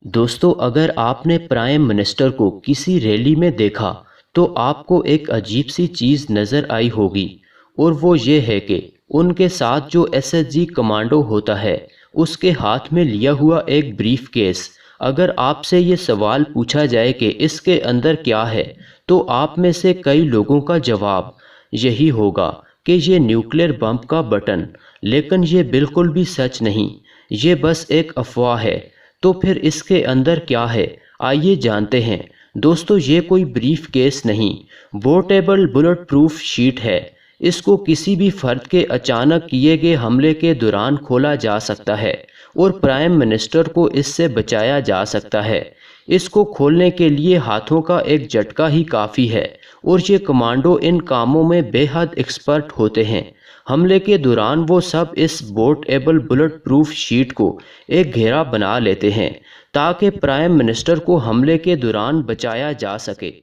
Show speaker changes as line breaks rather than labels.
दोस्तों, अगर आपने प्राइम मिनिस्टर को किसी रैली में देखा तो आपको एक अजीब सी चीज़ नज़र आई होगी, और वो ये है कि उनके साथ जो एसएचजी कमांडो होता है उसके हाथ में लिया हुआ एक ब्रीफ केस। अगर आपसे ये सवाल पूछा जाए कि इसके अंदर क्या है, तो आप में से कई लोगों का जवाब यही होगा कि ये न्यूक्लियर बम का बटन। लेकिन ये बिल्कुल भी सच नहीं, ये बस एक अफवाह है। तो फिर इसके अंदर क्या है, आइए जानते हैं। दोस्तों, ये कोई ब्रीफ केस नहीं, पोर्टेबल बुलेट प्रूफ शीट है। इसको किसी भी फर्द के अचानक किए गए हमले के दौरान खोला जा सकता है और प्राइम मिनिस्टर को इससे बचाया जा सकता है। इसको खोलने के लिए हाथों का एक झटका ही काफ़ी है, और ये कमांडो इन कामों में बेहद एक्सपर्ट होते हैं। हमले के दौरान वो सब इस पोर्टेबल बुलेट प्रूफ शीट को एक घेरा बना लेते हैं ताकि प्राइम मिनिस्टर को हमले के दौरान बचाया जा सके।